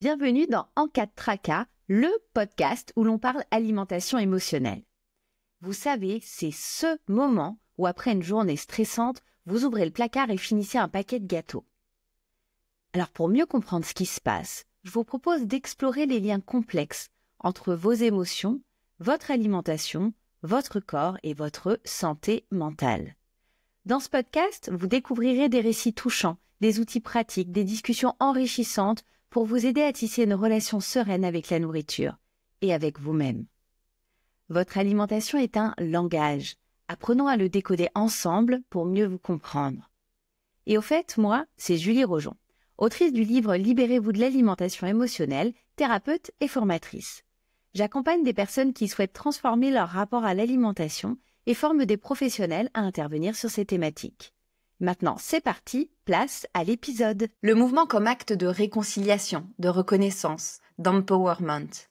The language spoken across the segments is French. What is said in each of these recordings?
Bienvenue dans En cas de tracas, le podcast où l'on parle alimentation émotionnelle. Vous savez, c'est ce moment où après une journée stressante, vous ouvrez le placard et finissez un paquet de gâteaux. Alors pour mieux comprendre ce qui se passe, je vous propose d'explorer les liens complexes entre vos émotions, votre alimentation, votre corps et votre santé mentale. Dans ce podcast, vous découvrirez des récits touchants, des outils pratiques, des discussions enrichissantes pour vous aider à tisser une relation sereine avec la nourriture et avec vous-même. Votre alimentation est un langage. Apprenons à le décoder ensemble pour mieux vous comprendre. Et au fait, moi, c'est Julie Rojon, autrice du livre Libérez-vous de l'alimentation émotionnelle, thérapeute et formatrice. J'accompagne des personnes qui souhaitent transformer leur rapport à l'alimentation et forme des professionnels à intervenir sur ces thématiques. Maintenant, c'est parti, place à l'épisode. Le mouvement comme acte de réconciliation, de reconnaissance, d'empowerment.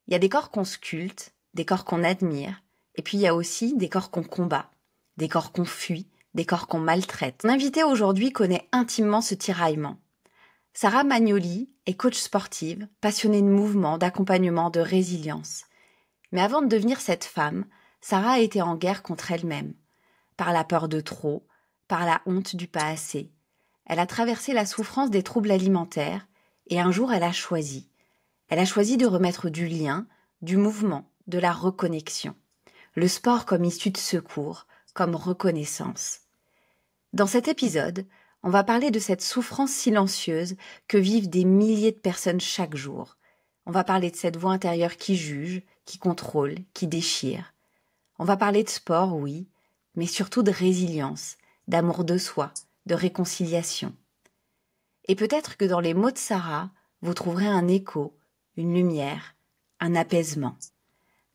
Il y a des corps qu'on sculpte, des corps qu'on admire, et puis il y a aussi des corps qu'on combat, des corps qu'on fuit, des corps qu'on maltraite. Mon invitée aujourd'hui connaît intimement ce tiraillement. Sarah Magnoli est coach sportive, passionnée de mouvement, d'accompagnement, de résilience. Mais avant de devenir cette femme, Sarah a été en guerre contre elle-même, par la peur de trop, par la honte du pas assez. Elle a traversé la souffrance des troubles alimentaires et un jour elle a choisi. Elle a choisi de remettre du lien, du mouvement, de la reconnexion. Le sport comme issue de secours, comme reconnaissance. Dans cet épisode, on va parler de cette souffrance silencieuse que vivent des milliers de personnes chaque jour. On va parler de cette voix intérieure qui juge, qui contrôle, qui déchire. On va parler de sport, oui, mais surtout de résilience, d'amour de soi, de réconciliation. Et peut-être que dans les mots de Sarah, vous trouverez un écho, une lumière, un apaisement.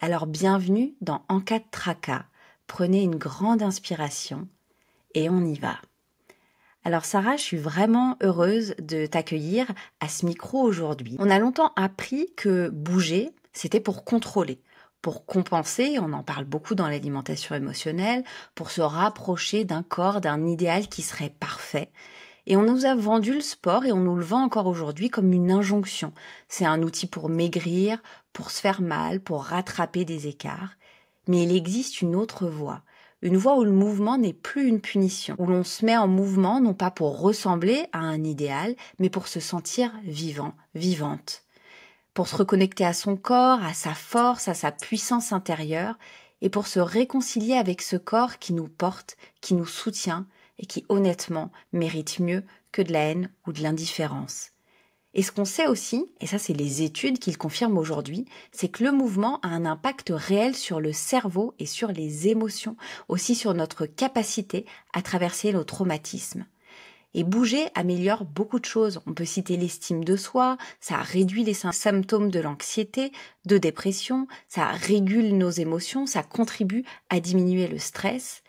Alors bienvenue dans En cas de tracas. Prenez une grande inspiration et on y va. Alors Sarah, je suis vraiment heureuse de t'accueillir à ce micro aujourd'hui. On a longtemps appris que bouger, c'était pour contrôler, pour compenser, on en parle beaucoup dans l'alimentation émotionnelle, pour se rapprocher d'un corps, d'un idéal qui serait parfait. Et on nous a vendu le sport et on nous le vend encore aujourd'hui comme une injonction. C'est un outil pour maigrir, pour se faire mal, pour rattraper des écarts. Mais il existe une autre voie. Une voie où le mouvement n'est plus une punition, où l'on se met en mouvement non pas pour ressembler à un idéal, mais pour se sentir vivant, vivante. Pour se reconnecter à son corps, à sa force, à sa puissance intérieure, et pour se réconcilier avec ce corps qui nous porte, qui nous soutient, et qui honnêtement mérite mieux que de la haine ou de l'indifférence. Et ce qu'on sait aussi, et ça c'est les études qui le confirment aujourd'hui, c'est que le mouvement a un impact réel sur le cerveau et sur les émotions, aussi sur notre capacité à traverser nos traumatismes. Et bouger améliore beaucoup de choses. On peut citer l'estime de soi, ça réduit les symptômes de l'anxiété, de dépression, ça régule nos émotions, ça contribue à diminuer le stress.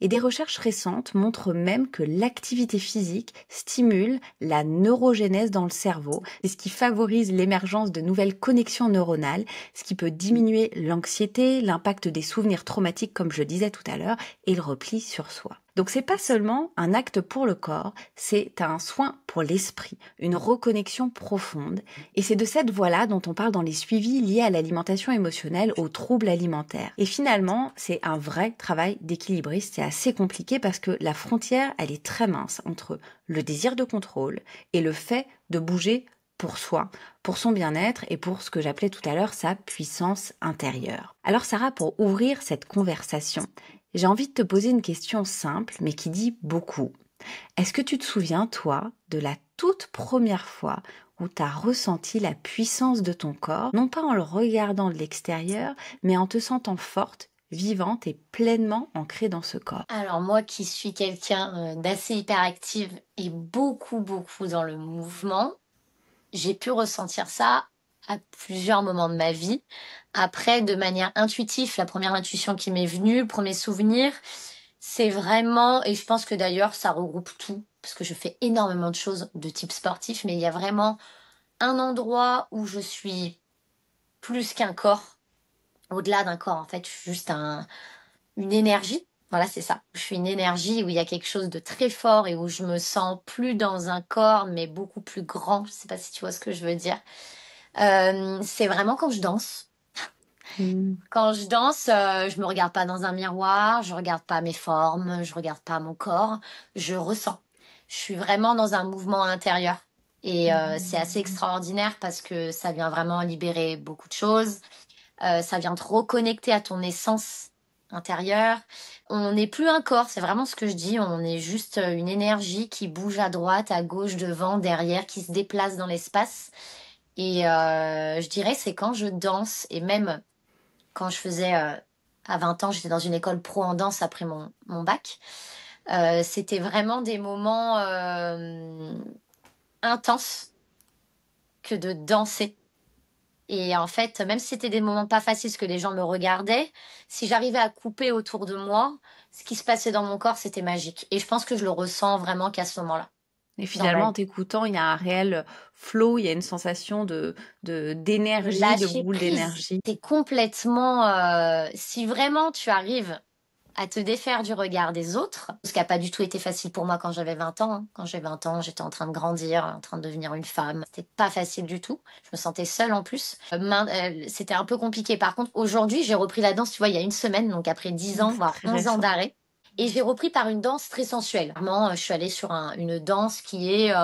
Et des recherches récentes montrent même que l'activité physique stimule la neurogénèse dans le cerveau, et ce qui favorise l'émergence de nouvelles connexions neuronales, ce qui peut diminuer l'anxiété, l'impact des souvenirs traumatiques comme je disais tout à l'heure, et le repli sur soi. Donc c'est pas seulement un acte pour le corps, c'est un soin pour l'esprit, une reconnexion profonde. Et c'est de cette voie-là dont on parle dans les suivis liés à l'alimentation émotionnelle, aux troubles alimentaires. Et finalement, c'est un vrai travail d'équilibriste, c'est assez compliqué parce que la frontière, elle est très mince entre le désir de contrôle et le fait de bouger pour soi, pour son bien-être et pour ce que j'appelais tout à l'heure sa puissance intérieure. Alors Sarah, pour ouvrir cette conversation, j'ai envie de te poser une question simple, mais qui dit beaucoup. Est-ce que tu te souviens, toi, de la toute première fois où tu as ressenti la puissance de ton corps, non pas en le regardant de l'extérieur, mais en te sentant forte, vivante et pleinement ancrée dans ce corps? Alors moi qui suis quelqu'un d'assez hyperactive et beaucoup dans le mouvement, j'ai pu ressentir ça à plusieurs moments de ma vie. Après, de manière intuitive, la première intuition qui m'est venue, le premier souvenir, c'est vraiment, et je pense que d'ailleurs ça regroupe tout, parce que je fais énormément de choses de type sportif, mais il y a vraiment un endroit où je suis plus qu'un corps, au-delà d'un corps en fait, juste une énergie. Voilà, c'est ça. Je suis une énergie où il y a quelque chose de très fort et où je me sens plus dans un corps, mais beaucoup plus grand. Je sais pas si tu vois ce que je veux dire. C'est vraiment quand je danse. Mmh. Quand je danse, je me regarde pas dans un miroir, je regarde pas mes formes, je regarde pas mon corps, je ressens. Je suis vraiment dans un mouvement intérieur et c'est assez extraordinaire parce que ça vient vraiment libérer beaucoup de choses. Ça vient te reconnecter à ton essence intérieure. On n'est plus un corps, c'est vraiment ce que je dis, on est juste, une énergie qui bouge à droite, à gauche, devant, derrière, qui se déplace dans l'espace et je dirais c'est quand je danse et même quand je faisais, à 20 ans, j'étais dans une école pro en danse après mon bac. C'était vraiment des moments, intenses que de danser et en fait, même si c'était des moments pas faciles parce que les gens me regardaient, si j'arrivais à couper autour de moi, ce qui se passait dans mon corps, c'était magique et je pense que je le ressens vraiment qu'à ce moment-là, Et dans ma finalement, en vie. t'écoutant, il y a un réel flow, il y a une sensation d'énergie, de Lâcher boule prise, d'énergie. tu complètement, si vraiment tu arrives à te défaire du regard des autres, ce qui a pas du tout été facile pour moi quand j'avais 20 ans, hein. Quand j'ai 20 ans, j'étais en train de grandir, en train de devenir une femme. C'était pas facile du tout. Je me sentais seule en plus. C'était un peu compliqué. Par contre, aujourd'hui, j'ai repris la danse, tu vois, il y a une semaine, donc après 10 ans, C'est voire très 11 ans récent. d'arrêt. Et j'ai repris par une danse très sensuelle. Vraiment, je suis allée sur une danse qui est,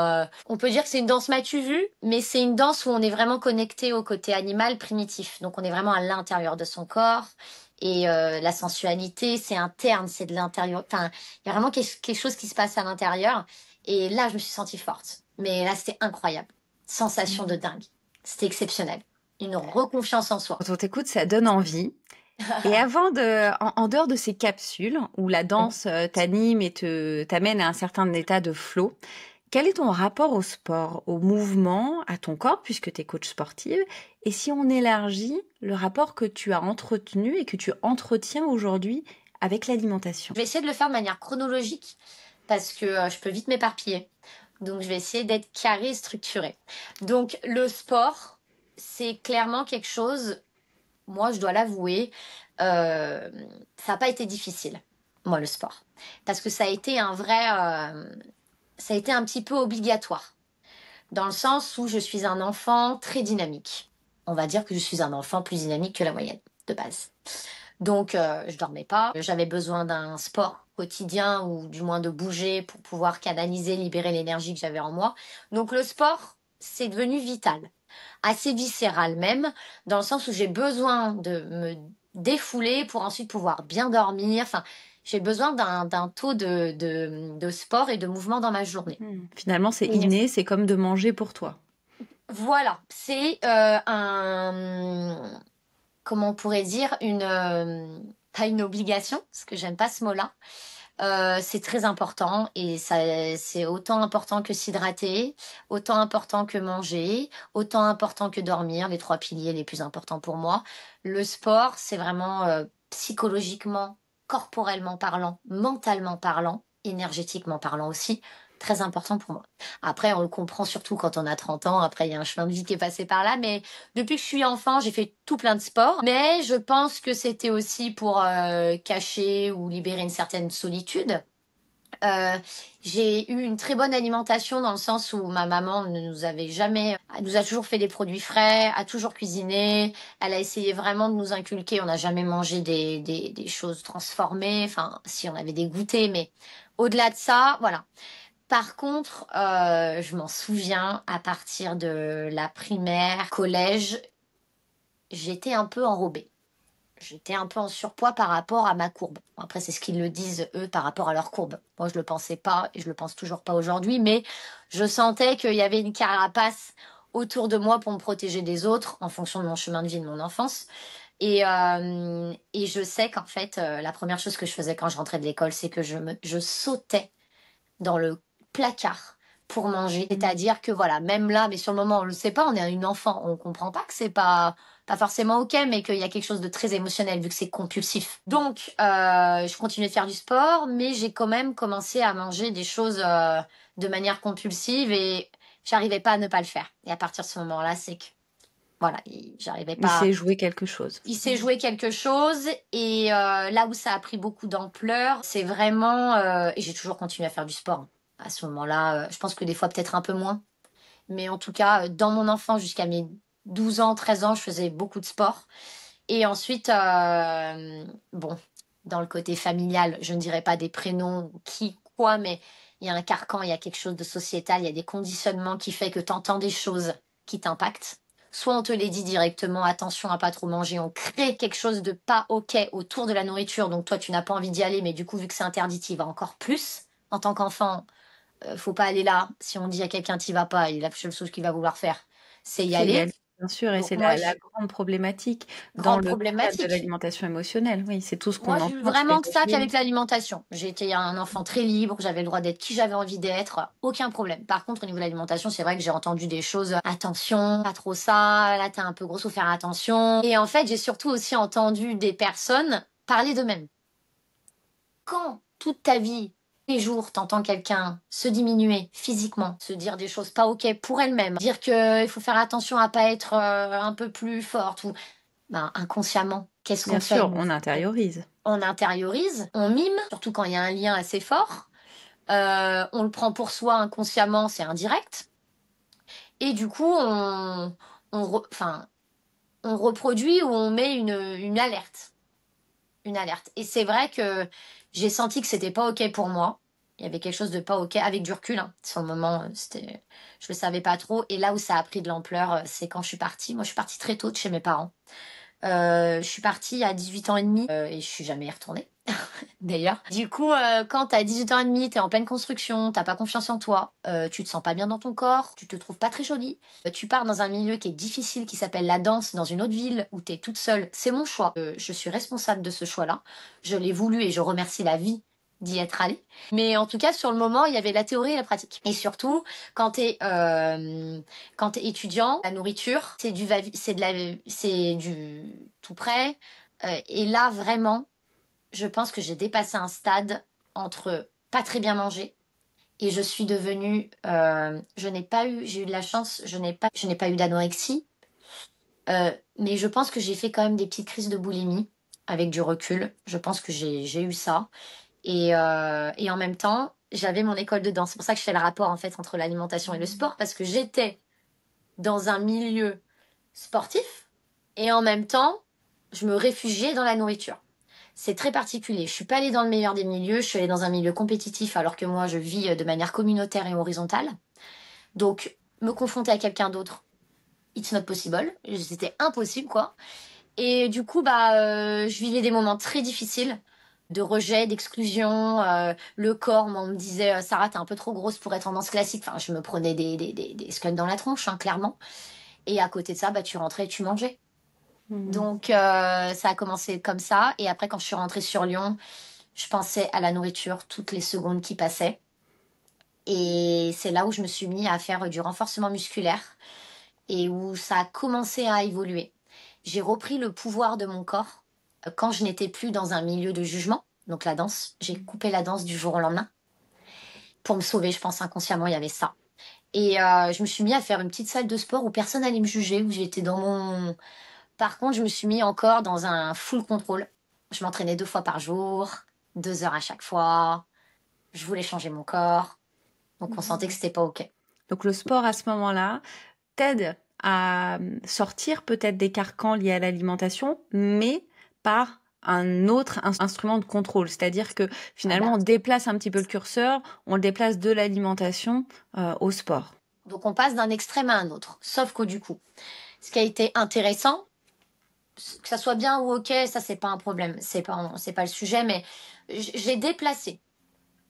on peut dire que c'est une danse m'as-tu vu, mais c'est une danse où on est vraiment connecté au côté animal primitif. Donc on est vraiment à l'intérieur de son corps. Et la sensualité, c'est interne, c'est de l'intérieur. Enfin, il y a vraiment quelque chose qui se passe à l'intérieur. Et là, je me suis sentie forte. Mais là, c'était incroyable. Sensation de dingue. C'était exceptionnel. Une reconfiance en soi. Quand on t'écoute, ça donne envie. Et en dehors de ces capsules où la danse t'anime et t'amène à un certain état de flow, quel est ton rapport au sport, au mouvement, à ton corps, puisque tu es coach sportive? Et si on élargit le rapport que tu as entretenu et que tu entretiens aujourd'hui avec l'alimentation? Je vais essayer de le faire de manière chronologique parce que je peux vite m'éparpiller. Donc, je vais essayer d'être carré et structuré. Donc, le sport, c'est clairement quelque chose, moi, je dois l'avouer, ça n'a pas été difficile, moi, le sport. Parce que ça a été ça a été un petit peu obligatoire. Dans le sens où je suis un enfant très dynamique. On va dire que je suis un enfant plus dynamique que la moyenne, de base. Donc, je dormais pas. J'avais besoin d'un sport quotidien ou du moins de bouger pour pouvoir canaliser, libérer l'énergie que j'avais en moi. Donc, le sport, c'est devenu vital, assez viscéral même, dans le sens où j'ai besoin de me défouler pour ensuite pouvoir bien dormir. Enfin, j'ai besoin d'un taux de sport et de mouvement dans ma journée. Finalement, c'est Et inné, c'est comme de manger pour toi. voilà, c'est un, comment on pourrait dire, pas une obligation, parce que j'aime pas ce mot-là. C'est très important et ça, c'est autant important que s'hydrater, autant important que manger, autant important que dormir, les trois piliers les plus importants pour moi. Le sport, c'est vraiment psychologiquement, corporellement parlant, mentalement parlant, énergétiquement parlant aussi, très important pour moi. Après, on le comprend surtout quand on a 30 ans. Après, il y a un chemin de vie qui est passé par là. Mais depuis que je suis enfant, j'ai fait tout plein de sports. Mais je pense que c'était aussi pour cacher ou libérer une certaine solitude. Euh, j'ai eu une très bonne alimentation dans le sens où ma maman ne nous avait jamais, elle nous a toujours fait des produits frais, a toujours cuisiné. Elle a essayé vraiment de nous inculquer. On n'a jamais mangé des choses transformées. Enfin, si on avait des goûters, mais au-delà de ça, voilà. Par contre, je m'en souviens, à partir de la primaire, collège, j'étais un peu enrobée. J'étais un peu en surpoids par rapport à ma courbe. Bon, après, c'est ce qu'ils le disent, eux, par rapport à leur courbe. Moi, je le pensais pas et je le pense toujours pas aujourd'hui, mais je sentais qu'il y avait une carapace autour de moi pour me protéger des autres en fonction de mon chemin de vie de mon enfance. Et je sais qu'en fait, la première chose que je faisais quand je rentrais de l'école, c'est que je sautais dans le placard pour manger. C'est-à-dire que voilà, même là, mais sur le moment, on le sait pas, on est une enfant, on comprend pas que c'est pas forcément ok, mais qu'il y a quelque chose de très émotionnel vu que c'est compulsif. Donc, je continuais de faire du sport, mais j'ai quand même commencé à manger des choses de manière compulsive et j'arrivais pas à ne pas le faire. Et à partir de ce moment-là, c'est que Voilà, j'arrivais Il pas. s'est joué quelque chose. Il s'est joué quelque chose et là où ça a pris beaucoup d'ampleur, c'est vraiment et j'ai toujours continué à faire du sport. À ce moment-là, je pense que des fois peut-être un peu moins, mais en tout cas, dans mon enfance jusqu'à mes 12 ans, 13 ans, je faisais beaucoup de sport et ensuite, bon, dans le côté familial, je ne dirais pas des prénoms, qui, quoi, mais il y a un carcan, il y a quelque chose de sociétal, il y a des conditionnements qui fait que tu entends des choses qui t'impactent. Soit on te les dit directement, attention à pas trop manger, on crée quelque chose de pas ok autour de la nourriture, donc toi tu n'as pas envie d'y aller, mais du coup vu que c'est interdit, tu y vas encore plus. En tant qu'enfant, faut pas aller là. Si on dit à quelqu'un t'y vas pas, la seule chose qu'il va vouloir faire, c'est y C'est y aller. aller, bien sûr, et Donc c'est moi, la grande problématique dans grande le cadre de problématique. l'alimentation émotionnelle. Oui, c'est tout ce Moi, qu'on j'ai eu entend tous les vraiment que ça jours. qu'avec l'alimentation. J'ai été un enfant très libre, j'avais le droit d'être qui j'avais envie d'être, aucun problème. Par contre, au niveau de l'alimentation, c'est vrai que j'ai entendu des choses, attention, pas trop ça, là t'es un peu grosse, faut faire attention. Et en fait, j'ai surtout aussi entendu des personnes parler d'eux-mêmes. Quand toute ta vie, tous les jours, t'entends quelqu'un se diminuer physiquement, se dire des choses pas ok pour elle-même, dire qu'il faut faire attention à pas être un peu plus forte, ou ben, inconsciemment, qu'est-ce qu'on Bien fait sûr, nous? on intériorise. On intériorise, on mime, surtout quand il y a un lien assez fort. On le prend pour soi inconsciemment, c'est indirect. Et du coup, enfin, on reproduit ou on met une alerte. Une alerte. Et c'est vrai que j'ai senti que c'était pas OK pour moi. Il y avait quelque chose de pas OK avec du recul, hein. Sur le moment, je le savais pas trop. Et là où ça a pris de l'ampleur, c'est quand je suis partie. Moi, je suis partie très tôt de chez mes parents. Je suis partie à 18 ans et demi et je suis jamais retournée. D'ailleurs. Du coup, quand t'as 18 ans et demi, t'es en pleine construction, t'as pas confiance en toi, tu te sens pas bien dans ton corps, tu te trouves pas très jolie, tu pars dans un milieu qui est difficile, qui s'appelle la danse, dans une autre ville où t'es toute seule. C'est mon choix. Je suis responsable de ce choix-là. Je l'ai voulu et je remercie la vie d'y être allée. Mais en tout cas, sur le moment, il y avait la théorie et la pratique. Et surtout, quand t'es étudiant, la nourriture, c'est du tout prêt. Et là, vraiment, je pense que j'ai dépassé un stade entre pas très bien manger et je suis devenue, j'ai eu de la chance, je n'ai pas eu d'anorexie, mais je pense que j'ai fait quand même des petites crises de boulimie avec du recul. Je pense que j'ai eu ça et en même temps, j'avais mon école de danse. C'est pour ça que je fais le rapport en fait entre l'alimentation et le sport parce que j'étais dans un milieu sportif et en même temps, je me réfugiais dans la nourriture. C'est très particulier. Je suis pas allée dans le meilleur des milieux, je suis allée dans un milieu compétitif alors que moi je vis de manière communautaire et horizontale. Donc me confronter à quelqu'un d'autre, it's not possible. C'était impossible quoi. Et du coup je vivais des moments très difficiles de rejet, d'exclusion. Le corps, moi, on me disait Sarah, t'es un peu trop grosse pour être en danse classique. Enfin, je me prenais des scuds dans la tronche, hein, clairement. Et à côté de ça, tu rentrais et tu mangeais. Mhm. Donc ça a commencé comme ça. Et après, quand je suis rentrée sur Lyon, je pensais à la nourriture toutes les secondes qui passaient. Et c'est là où je me suis mis à faire du renforcement musculaire et où ça a commencé à évoluer. J'ai repris le pouvoir de mon corps quand je n'étais plus dans un milieu de jugement. Donc la danse, j'ai coupé la danse du jour au lendemain. Pour me sauver, je pense inconsciemment, il y avait ça. Et je me suis mis à faire une petite salle de sport où personne n'allait me juger, où j'étais dans mon... Par contre, je me suis mis encore dans un full contrôle. Je m'entraînais 2 fois par jour, 2 heures à chaque fois. Je voulais changer mon corps. Donc on sentait que c'était pas OK. Donc le sport à ce moment-là t'aide à sortir peut-être des carcans liés à l'alimentation, mais par un autre instrument de contrôle. C'est-à-dire que Ah bah, finalement, on déplace un petit peu le curseur, on le déplace de l'alimentation au sport. donc on passe d'un extrême à un autre. Sauf que du coup, ce qui a été intéressant, que ça soit bien ou OK, ça c'est pas un problème. C'est pas le sujet, mais j'ai déplacé.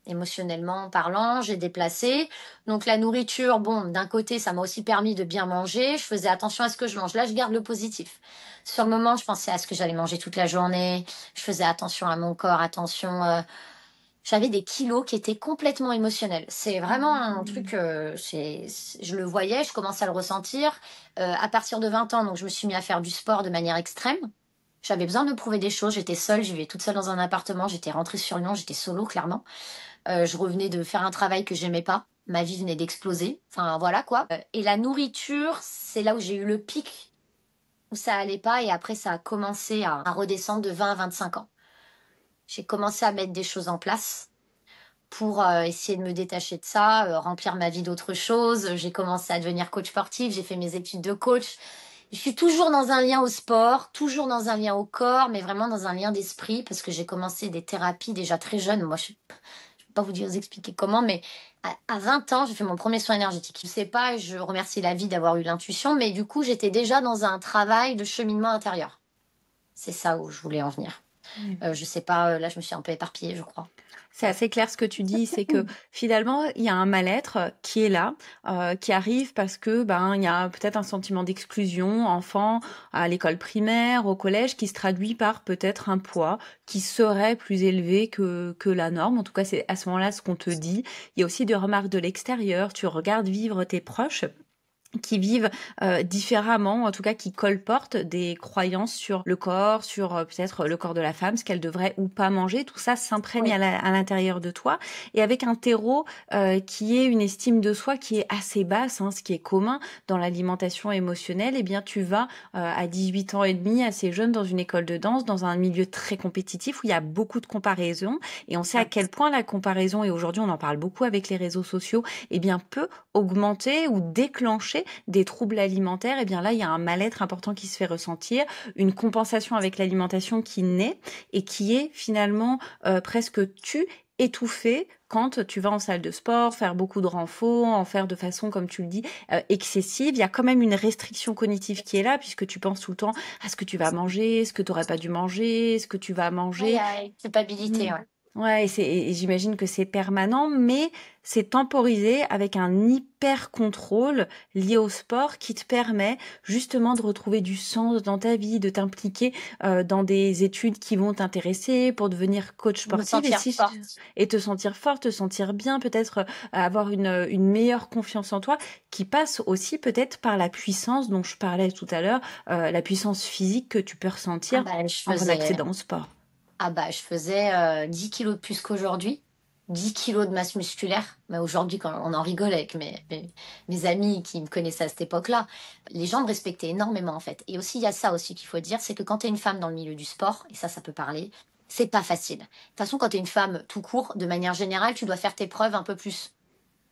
Émotionnellement parlant, j'ai déplacé. Donc la nourriture, bon, d'un côté, ça m'a aussi permis de bien manger. Je faisais attention à ce que je mange. Là, je garde le positif. Sur le moment, je pensais à ce que j'allais manger toute la journée. Je faisais attention à mon corps, attention. J'avais des kilos qui étaient complètement émotionnels. C'est vraiment un truc, je le voyais, je commençais à le ressentir. À partir de 20 ans, donc je me suis mis à faire du sport de manière extrême. J'avais besoin de me prouver des choses. J'étais seule, je vivais toute seule dans un appartement. J'étais rentrée sur Lyon, j'étais solo, clairement. Je revenais de faire un travail que j'aimais pas. Ma vie venait d'exploser. Enfin, voilà quoi. Et la nourriture, c'est là où j'ai eu le pic où ça allait pas et après ça a commencé à redescendre de 20 à 25 ans. J'ai commencé à mettre des choses en place pour essayer de me détacher de ça, remplir ma vie d'autres choses. J'ai commencé à devenir coach sportif, j'ai fait mes études de coach. Je suis toujours dans un lien au sport, toujours dans un lien au corps, mais vraiment dans un lien d'esprit parce que j'ai commencé des thérapies déjà très jeune. Moi, je ne peux pas vous expliquer comment, mais à 20 ans, j'ai fait mon premier soin énergétique. Je sais pas, je remercie la vie d'avoir eu l'intuition, mais du coup, j'étais déjà dans un travail de cheminement intérieur. C'est ça où je voulais en venir. Ouais. Je sais pas, là, je me suis un peu éparpillée, je crois. C'est assez clair ce que tu dis, c'est que finalement, il y a un mal-être qui est là, qui arrive parce que il y a peut-être un sentiment d'exclusion, enfant, à l'école primaire, au collège, qui se traduit par peut-être un poids qui serait plus élevé que la norme. En tout cas, c'est à ce moment-là ce qu'on te dit. Il y a aussi des remarques de l'extérieur. Tu regardes vivre tes proches qui vivent différemment, en tout cas qui colportent des croyances sur le corps, sur peut-être le corps de la femme, ce qu'elle devrait ou pas manger. Tout ça s'imprègne Oui. à l'intérieur de toi. Et avec un terreau qui est une estime de soi qui est assez basse, ce qui est commun dans l'alimentation émotionnelle, eh bien tu vas à 18 ans et demi, assez jeune, dans une école de danse, dans un milieu très compétitif où il y a beaucoup de comparaisons. Et on sait à quel point la comparaison, et aujourd'hui on en parle beaucoup avec les réseaux sociaux, eh bien peut augmenter ou déclencher des troubles alimentaires. Et bien là, il y a un mal-être important qui se fait ressentir, une compensation avec l'alimentation qui naît et qui est finalement presque étouffée quand tu vas en salle de sport, faire beaucoup de renfort, en faire de façon, comme tu le dis, excessive. Il y a quand même une restriction cognitive qui est là, puisque tu penses tout le temps à ce que tu vas manger, ce que tu n'aurais pas dû manger, ce que tu vas Ouais, il y manger. a une culpabilité, ouais. Ouais, et j'imagine que c'est permanent, mais c'est temporisé avec un hyper contrôle lié au sport qui te permet justement de retrouver du sens dans ta vie, de t'impliquer dans des études qui vont t'intéresser pour devenir coach Me sportif sentir forte. et te sentir forte, te sentir bien, peut-être avoir une meilleure confiance en toi qui passe aussi peut-être par la puissance dont je parlais tout à l'heure, la puissance physique que tu peux Ah ressentir bah, je en faisais accédant au sport. Ah bah, je faisais 10 kilos de plus qu'aujourd'hui, 10 kilos de masse musculaire. Mais aujourd'hui, quand on en rigole avec mes amis qui me connaissaient à cette époque-là, les gens me respectaient énormément en fait. Et aussi, il y a ça aussi qu'il faut dire, c'est que quand tu es une femme dans le milieu du sport, et ça peut parler, c'est pas facile. De toute façon, quand tu es une femme tout court, de manière générale, tu dois faire tes preuves un peu plus.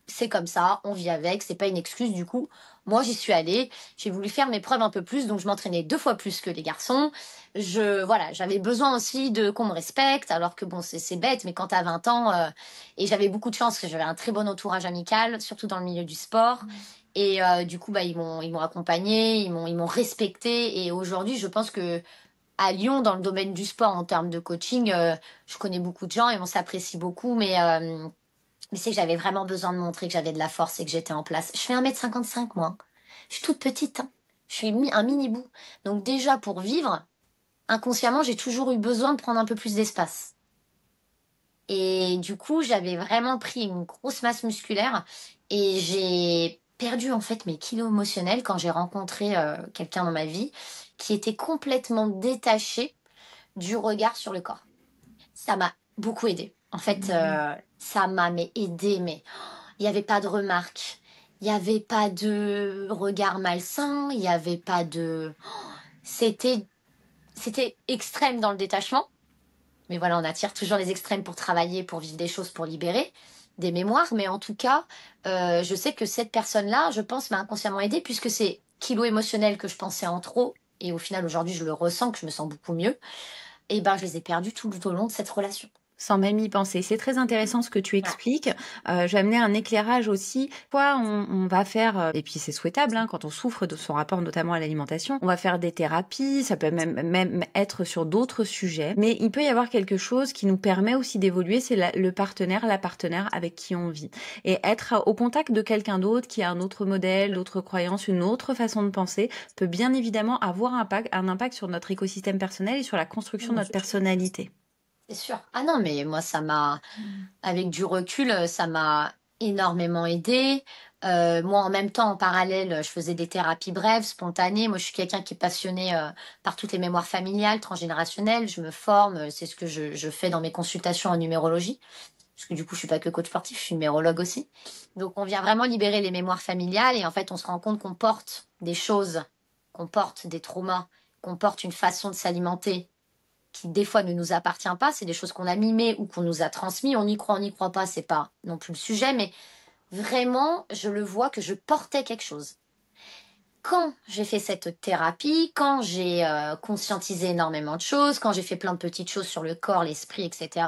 C'est comme ça, on vit avec, c'est pas une excuse du coup. Moi, j'y suis allée, j'ai voulu faire mes preuves un peu plus, donc je m'entraînais 2 fois plus que les garçons. Voilà, j'avais besoin aussi de qu'on me respecte, alors que bon, c'est bête, mais quand t'as 20 ans, et j'avais beaucoup de chance, parce que j'avais un très bon entourage amical, surtout dans le milieu du sport. Et du coup, bah, ils m'ont accompagnée, ils m'ont respectée. Et aujourd'hui, je pense que à Lyon, dans le domaine du sport, en termes de coaching, je connais beaucoup de gens et on s'apprécie beaucoup, mais c'est que j'avais vraiment besoin de montrer que j'avais de la force et que j'étais en place. Je fais 1,55 m moi. Je suis toute petite, hein. Je suis un mini bout. Donc déjà, pour vivre, inconsciemment, j'ai toujours eu besoin de prendre un peu plus d'espace. Et du coup, j'avais vraiment pris une grosse masse musculaire et j'ai perdu en fait mes kilos émotionnels quand j'ai rencontré quelqu'un dans ma vie qui était complètement détaché du regard sur le corps. Ça m'a beaucoup aidé. En fait, ça m'a aidé, mais il n'y avait pas de remarques, il n'y avait pas de regard malsain, il n'y avait pas de... C'était, c'était extrême dans le détachement. Mais voilà, on attire toujours les extrêmes pour travailler, pour vivre des choses, pour libérer des mémoires. Mais en tout cas, je sais que cette personne-là, je pense, m'a inconsciemment aidée puisque c'est kilos émotionnels que je pensais en trop. Et au final, aujourd'hui, je le ressens, que je me sens beaucoup mieux. Et ben, je les ai perdus tout au long de cette relation. Sans même y penser. C'est très intéressant ce que tu Ouais. expliques. Je vais amener un éclairage aussi. Quoi, on va faire, et puis c'est souhaitable, quand on souffre de son rapport notamment à l'alimentation, on va faire des thérapies, ça peut même être sur d'autres sujets. Mais il peut y avoir quelque chose qui nous permet aussi d'évoluer, c'est le partenaire, la partenaire avec qui on vit. Et être au contact de quelqu'un d'autre qui a un autre modèle, d'autres croyances, une autre façon de penser, peut bien évidemment avoir un impact sur notre écosystème personnel et sur la construction de notre personnalité. C'est sûr. Ah non, mais moi, avec du recul, ça m'a énormément aidé. Moi, en même temps, en parallèle, je faisais des thérapies brèves, spontanées. Moi, je suis quelqu'un qui est passionné par toutes les mémoires familiales, transgénérationnelles. Je me forme, c'est ce que je fais dans mes consultations en numérologie. Parce que du coup, je suis pas que coach sportif, je suis numérologue aussi. Donc, on vient vraiment libérer les mémoires familiales et en fait, on se rend compte qu'on porte des choses qu'on porte des traumas, qu'on porte une façon de s'alimenter qui des fois ne nous appartient pas, c'est des choses qu'on a mimées ou qu'on nous a transmis, on y croit, on n'y croit pas, c'est pas non plus le sujet, mais vraiment, je le vois que je portais quelque chose. Quand j'ai fait cette thérapie, quand j'ai conscientisé énormément de choses, quand j'ai fait plein de petites choses sur le corps, l'esprit, etc.,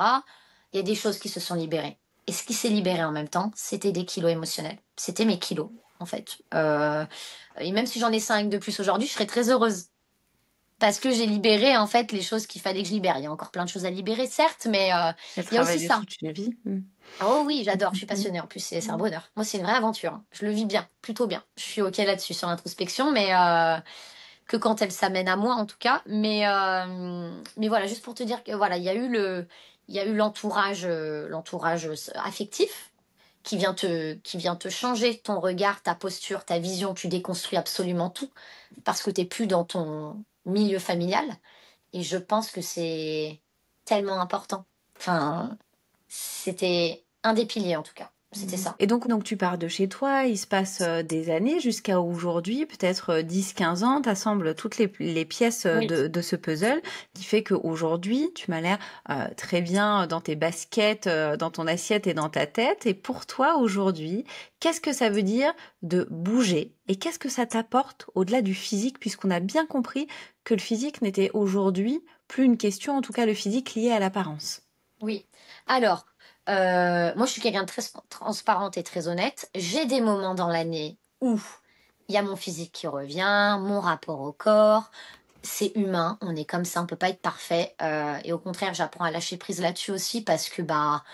il y a des choses qui se sont libérées. Et ce qui s'est libéré en même temps, c'était des kilos émotionnels. C'était mes kilos, en fait. Et même si j'en ai 5 de plus aujourd'hui, je serais très heureuse. Parce que j'ai libéré, en fait, les choses qu'il fallait que je libère. Il y a encore plein de choses à libérer, certes, mais Le il y a aussi travail de ça. toute une vie. Mm. Oh oui, j'adore, je suis passionnée. En plus, c'est un bonheur. Moi, c'est une vraie aventure, hein. Je le vis bien, plutôt bien. Je suis OK là-dessus, sur l'introspection, mais que quand elle s'amène à moi, en tout cas. Mais voilà, juste pour te dire que voilà, il y a eu l'entourage affectif qui vient te changer ton regard, ta posture, ta vision. Tu déconstruis absolument tout parce que t'es plus dans ton milieu familial. Et je pense que c'est tellement important. Enfin, c'était un des piliers en tout cas. C'était ça. Et donc tu pars de chez toi, il se passe des années jusqu'à aujourd'hui, peut-être 10-15 ans, t'assembles toutes les pièces Oui. de ce puzzle qui fait qu'aujourd'hui, tu m'as l'air très bien dans tes baskets, dans ton assiette et dans ta tête. Et pour toi, aujourd'hui, qu'est-ce que ça veut dire de bouger et qu'est-ce que ça t'apporte au-delà du physique, puisqu'on a bien compris que le physique n'était aujourd'hui plus une question, en tout cas le physique lié à l'apparence. Oui. Alors, moi, je suis quelqu'un de très transparente et très honnête. J'ai des moments dans l'année où il y a mon physique qui revient, mon rapport au corps. C'est humain, on est comme ça, on peut pas être parfait. Et au contraire, j'apprends à lâcher prise là-dessus aussi parce que bah,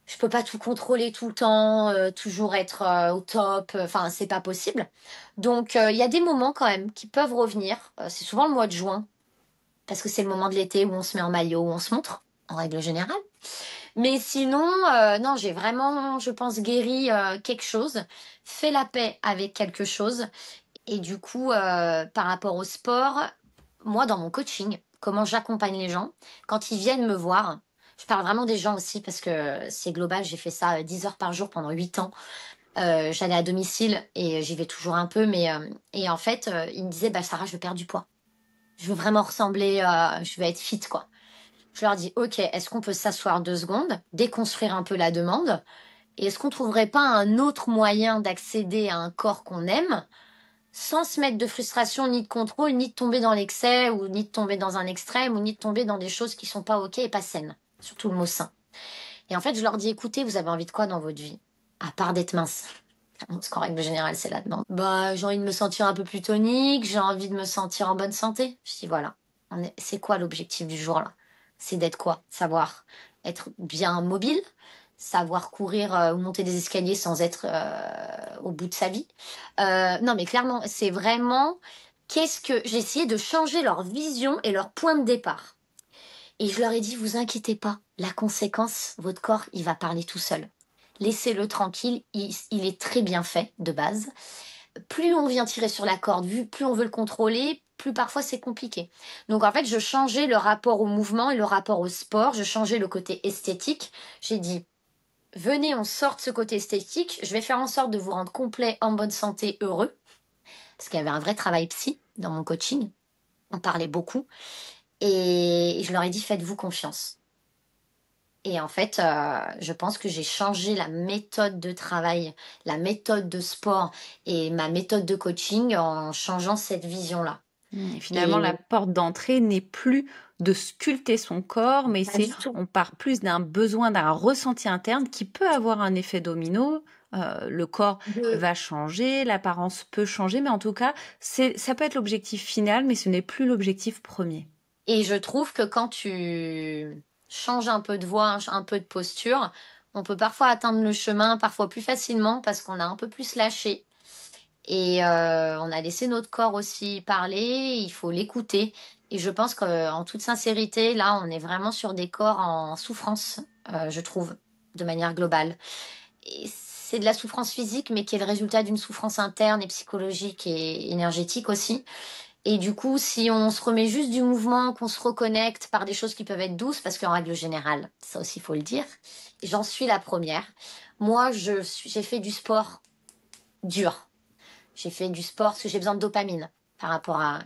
je peux pas tout contrôler tout le temps, toujours être au top. Enfin, c'est pas possible. Donc, il y a des moments quand même qui peuvent revenir. C'est souvent le mois de juin parce que c'est le moment de l'été où on se met en maillot, où on se montre, en règle générale. Mais sinon, non, j'ai vraiment, je pense, guéri quelque chose, fait la paix avec quelque chose. Et du coup, par rapport au sport, moi, dans mon coaching, comment j'accompagne les gens, quand ils viennent me voir, je parle vraiment des gens aussi parce que c'est global, j'ai fait ça 10 heures par jour pendant 8 ans. J'allais à domicile et j'y vais toujours un peu, mais et en fait, ils me disaient, bah Sarah, je veux perdre du poids. Je veux vraiment ressembler, je veux être fit, quoi. Je leur dis, OK, est-ce qu'on peut s'asseoir 2 secondes, déconstruire un peu la demande, et est-ce qu'on trouverait pas un autre moyen d'accéder à un corps qu'on aime, sans se mettre de frustration, ni de contrôle, ni de tomber dans l'excès, ou ni de tomber dans un extrême, ou ni de tomber dans des choses qui sont pas OK et pas saines. Surtout le mot sain. Et en fait, je leur dis, écoutez, vous avez envie de quoi dans votre vie? À part d'être mince. Parce qu'en règle générale, c'est la demande. Bah, j'ai envie de me sentir un peu plus tonique, j'ai envie de me sentir en bonne santé. Je dis, voilà. C'est quoi l'objectif du jour là? C'est d'être quoi? Savoir être bien mobile, savoir courir ou monter des escaliers sans être au bout de sa vie. Non, mais clairement, c'est vraiment qu'est-ce que j'ai essayé de changer leur vision et leur point de départ. Et je leur ai dit, vous inquiétez pas, la conséquence, votre corps, il va parler tout seul. Laissez-le tranquille, il est très bien fait de base. Plus on vient tirer sur la corde, plus on veut le contrôler, plus parfois c'est compliqué. Donc en fait, je changeais le rapport au mouvement et le rapport au sport, je changeais le côté esthétique. J'ai dit, venez, on sort de ce côté esthétique, je vais faire en sorte de vous rendre complet, en bonne santé, heureux. Parce qu'il y avait un vrai travail psy dans mon coaching, on parlait beaucoup. Et je leur ai dit, faites-vous confiance. Et en fait, je pense que j'ai changé la méthode de travail, la méthode de sport et ma méthode de coaching en changeant cette vision-là. Et finalement, Et la porte d'entrée n'est plus de sculpter son corps, mais pas du c'est, tout. on part plus d'un besoin, d'un ressenti interne qui peut avoir un effet domino. Le corps De... va changer, l'apparence peut changer, mais en tout cas, ça peut être l'objectif final, mais ce n'est plus l'objectif premier. Et je trouve que quand tu changes un peu de voix, un peu de posture, on peut parfois atteindre le chemin, parfois plus facilement parce qu'on a un peu plus lâché. Et on a laissé notre corps aussi parler, il faut l'écouter. Et je pense qu'en toute sincérité, là, on est vraiment sur des corps en souffrance, je trouve, de manière globale. Et c'est de la souffrance physique, mais qui est le résultat d'une souffrance interne et psychologique et énergétique aussi. Et du coup, si on se remet juste du mouvement, qu'on se reconnecte par des choses qui peuvent être douces, parce qu'en règle générale, ça aussi, il faut le dire, j'en suis la première. Moi, j'ai fait du sport dur. J'ai fait du sport parce que j'ai besoin de dopamine. par rapport à,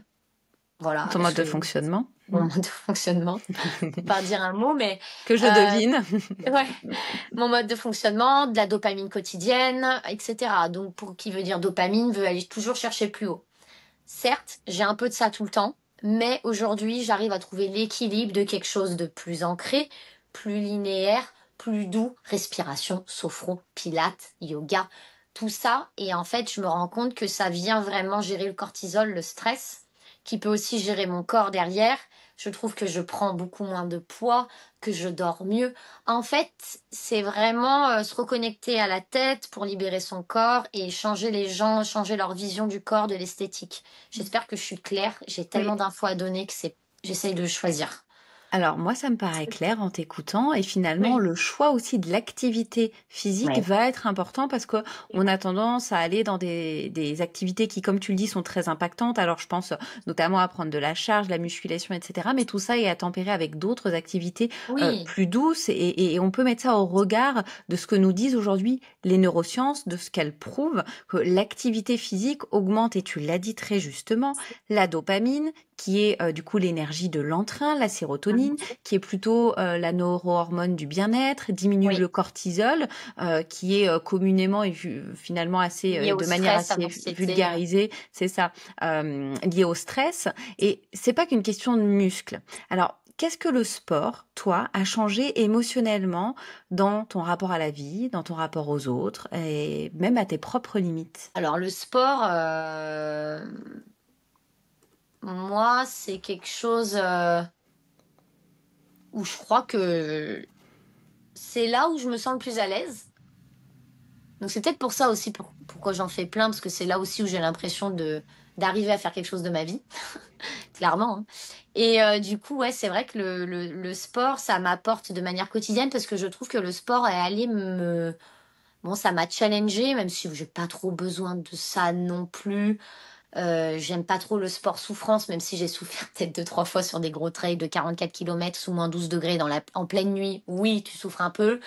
voilà, Ton mode de fonctionnement. mon mode de fonctionnement. Faut pas dire un mot, mais Que je devine. ouais, mon mode de fonctionnement, de la dopamine quotidienne, etc. Donc, qui veut dire dopamine, veut aller toujours chercher plus haut. Certes, j'ai un peu de ça tout le temps, mais aujourd'hui, j'arrive à trouver l'équilibre de quelque chose de plus ancré, plus linéaire, plus doux, respiration, sophro, pilates, yoga, tout ça. Et en fait, je me rends compte que ça vient vraiment gérer le cortisol, le stress, qui peut aussi gérer mon corps derrière. Je trouve que je prends beaucoup moins de poids, que je dors mieux. En fait, c'est vraiment se reconnecter à la tête pour libérer son corps et changer les gens, changer leur vision du corps, de l'esthétique. J'espère que je suis claire. J'ai tellement Oui. d'infos à donner que j'essaye de choisir. Alors moi, ça me paraît clair en t'écoutant et finalement, Oui. le choix aussi de l'activité physique Ouais. va être important parce que on a tendance à aller dans des activités qui, comme tu le dis, sont très impactantes. Alors je pense notamment à prendre de la charge, la musculation, etc. Mais tout ça est à tempérer avec d'autres activités Oui. plus douces et on peut mettre ça au regard de ce que nous disent aujourd'hui les neurosciences, de ce qu'elles prouvent, que l'activité physique augmente, et tu l'as dit très justement, la dopamine, qui est du coup l'énergie de l'entrain, la sérotonine, qui est plutôt la neurohormone du bien-être, diminue Oui. le cortisol, qui est communément et finalement assez, Lié au de manière stress, à assez l'anxiété. vulgarisée, c'est ça, lié au stress. Et c'est pas qu'une question de muscles. Alors, qu'est-ce que le sport, toi, a changé émotionnellement dans ton rapport à la vie, dans ton rapport aux autres et même à tes propres limites? Alors le sport, moi, c'est quelque chose où je crois que c'est là où je me sens le plus à l'aise. Donc c'est peut-être pour ça aussi pourquoi j'en fais plein, parce que c'est là aussi où j'ai l'impression d'arriver à faire quelque chose de ma vie, clairement, hein. Et du coup, ouais, c'est vrai que le sport, ça m'apporte de manière quotidienne parce que je trouve que le sport est allé me... Bon, ça m'a challengée, même si j'ai pas trop besoin de ça non plus. J'aime pas trop le sport souffrance, même si j'ai souffert peut-être 2-3 fois sur des gros trails de 44 kilomètres sous moins 12 degrés en pleine nuit. Oui, tu souffres un peu.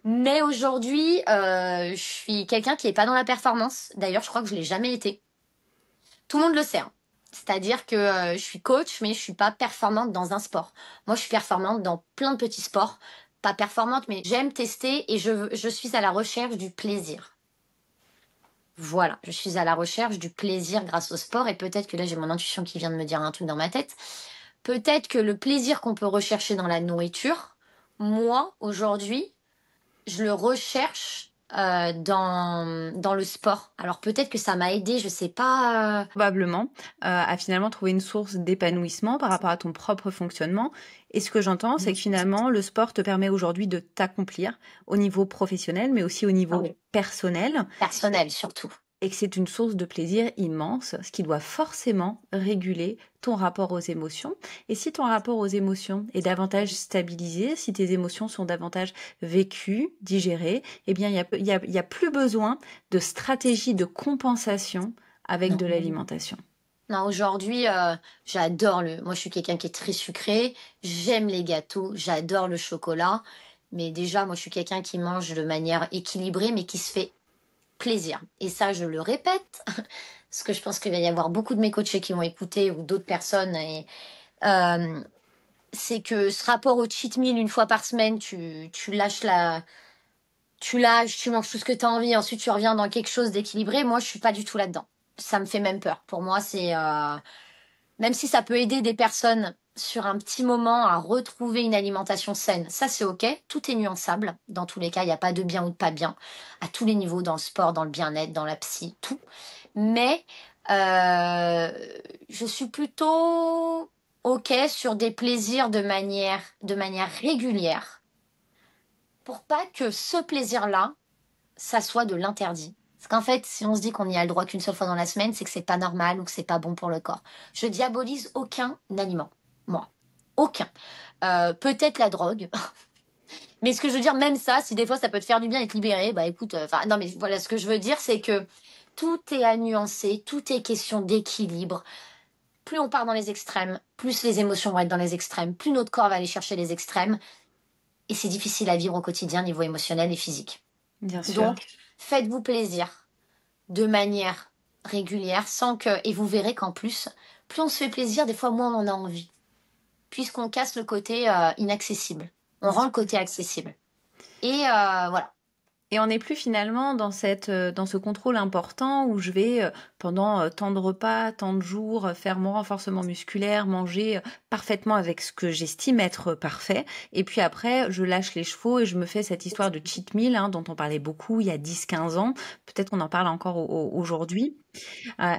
Mais aujourd'hui, je suis quelqu'un qui est pas dans la performance. D'ailleurs, je crois que je l'ai jamais été. Tout le monde le sait, hein. C'est-à-dire que je suis coach, mais je suis pas performante dans un sport. Moi, je suis performante dans plein de petits sports. Pas performante, mais j'aime tester et je suis à la recherche du plaisir. Voilà, je suis à la recherche du plaisir grâce au sport et peut-être que là, j'ai mon intuition qui vient de me dire un truc dans ma tête. Peut-être que le plaisir qu'on peut rechercher dans la nourriture, moi, aujourd'hui, je le recherche dans le sport. Alors peut-être que ça m'a aidé, je sais pas. Probablement, à finalement trouver une source d'épanouissement par rapport à ton propre fonctionnement. Et ce que j'entends, c'est que finalement, le sport te permet aujourd'hui de t'accomplir au niveau professionnel, mais aussi au Ah niveau oui, personnel, personnel surtout. et que c'est une source de plaisir immense, ce qui doit forcément réguler ton rapport aux émotions. Et si ton rapport aux émotions est davantage stabilisé, si tes émotions sont davantage vécues, digérées, eh bien, il y a plus besoin de stratégies de compensation avec de Non. l'alimentation. Non, aujourd'hui, j'adore le. Moi, je suis quelqu'un qui est très sucré. J'aime les gâteaux. J'adore le chocolat. Mais déjà, moi, je suis quelqu'un qui mange de manière équilibrée, mais qui se fait plaisir. Et ça, je le répète, parce que je pense qu'il va y avoir beaucoup de mes coachés qui vont écouter ou d'autres personnes. Et euh, c'est que ce rapport au cheat meal une fois par semaine, tu lâches, tu manges tout ce que tu as envie, ensuite tu reviens dans quelque chose d'équilibré. Moi, je suis pas du tout là-dedans. Ça me fait même peur. Pour moi, c'est même si ça peut aider des personnes sur un petit moment à retrouver une alimentation saine, ça c'est ok. Tout est nuançable. Dans tous les cas, il n'y a pas de bien ou de pas bien à tous les niveaux, dans le sport, dans le bien-être, dans la psy, tout. Mais euh, je suis plutôt ok sur des plaisirs de manière régulière pour pas que ce plaisir-là, ça soit de l'interdit. Parce qu'en fait, si on se dit qu'on n'y a le droit qu'une seule fois dans la semaine, c'est que c'est pas normal ou que c'est pas bon pour le corps. Je diabolise aucun aliment, moi. Aucun. Peut-être la drogue. Mais ce que je veux dire, même ça, si des fois ça peut te faire du bien et te libérer, bah écoute, enfin, non mais voilà, ce que je veux dire, c'est que tout est à nuancer, tout est question d'équilibre. Plus on part dans les extrêmes, plus les émotions vont être dans les extrêmes, plus notre corps va aller chercher les extrêmes, et c'est difficile à vivre au quotidien, niveau émotionnel et physique. Bien sûr. Donc, faites-vous plaisir de manière régulière, et vous verrez qu'en plus, plus on se fait plaisir, des fois moins on en a envie. Puisqu'on casse le côté inaccessible. On rend le côté accessible. Et voilà. Et on n'est plus finalement dans ce contrôle important où je vais, pendant tant de repas, tant de jours, faire mon renforcement musculaire, manger parfaitement avec ce que j'estime être parfait. Et puis après, je lâche les chevaux et je me fais cette histoire de cheat meal, hein, dont on parlait beaucoup il y a 10-15 ans. Peut-être qu'on en parle encore aujourd'hui. Euh,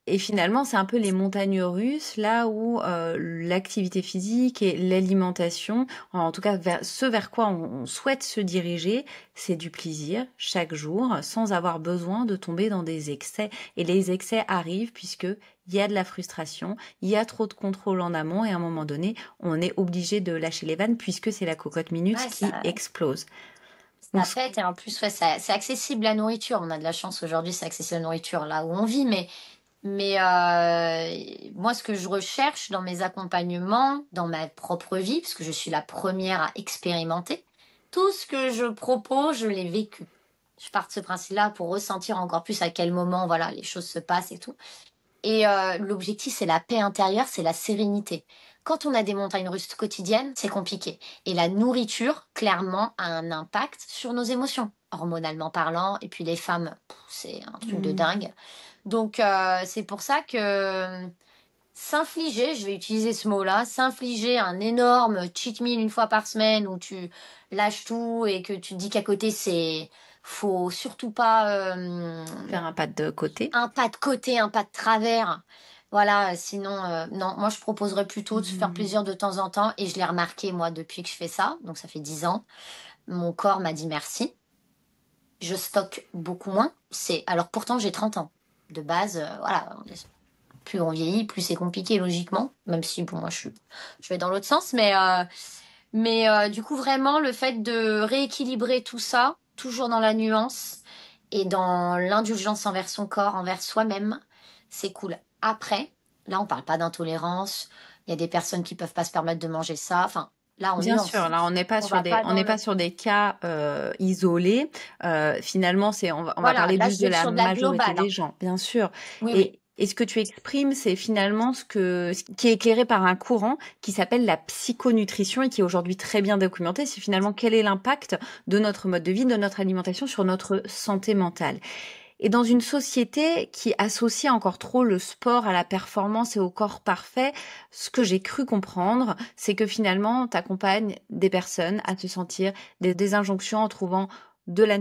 Et finalement, c'est un peu les montagnes russes, là où l'activité physique et l'alimentation, en tout cas ce vers quoi on souhaite se diriger, c'est du plaisir chaque jour, sans avoir besoin de tomber dans des excès. Et les excès arrivent puisque il y a de la frustration, il y a trop de contrôle en amont, et à un moment donné, on est obligé de lâcher les vannes puisque c'est la cocotte minute Ouais, qui explose. ça pète, et en plus, ouais, c'est accessible la nourriture. On a de la chance aujourd'hui, c'est accessible la nourriture là où on vit, mais moi, ce que je recherche dans mes accompagnements, dans ma propre vie, parce que je suis la première à expérimenter, tout ce que je propose, je l'ai vécu. Je pars de ce principe-là pour ressentir encore plus à quel moment, voilà, les choses se passent et tout. Et l'objectif, c'est la paix intérieure, c'est la sérénité. Quand on a des montagnes russes quotidiennes, c'est compliqué. Et la nourriture, clairement, a un impact sur nos émotions, hormonalement parlant. Et puis les femmes, c'est un truc de dingue. Donc, c'est pour ça que s'infliger, je vais utiliser ce mot-là, s'infliger un énorme cheat meal une fois par semaine où tu lâches tout et que tu te dis qu'à côté, faut surtout pas Faire un pas de côté. un pas de côté, un pas de travers. Voilà, sinon, non, moi je proposerais plutôt de se faire plaisir de temps en temps, et je l'ai remarqué moi depuis que je fais ça, donc ça fait 10 ans. Mon corps m'a dit merci. Je stocke beaucoup moins. Alors pourtant j'ai 30 ans. De base, voilà, plus on vieillit, plus c'est compliqué logiquement, même si pour moi je vais dans l'autre sens, mais du coup vraiment le fait de rééquilibrer tout ça, toujours dans la nuance et dans l'indulgence envers son corps, envers soi-même, c'est cool. Après, là on parle pas d'intolérance, il y a des personnes qui peuvent pas se permettre de manger ça, enfin là on Bien nuance. sûr, là on n'est pas On sur va des pas on dans n'est le... pas sur des cas finalement finalement on va Voilà, parler là je plus vais de être la sur de la majorité globale, hein. des gens, bien sûr. Oui, oui. Et ce que tu exprimes, c'est finalement ce qui est éclairé par un courant qui s'appelle la psychonutrition et qui est aujourd'hui très bien documenté. C'est finalement quel est l'impact de notre mode de vie, de notre alimentation sur notre santé mentale. Et dans une société qui associe encore trop le sport à la performance et au corps parfait, ce que j'ai cru comprendre, c'est que finalement, tu accompagnes des personnes à se sentir des injonctions en trouvant de la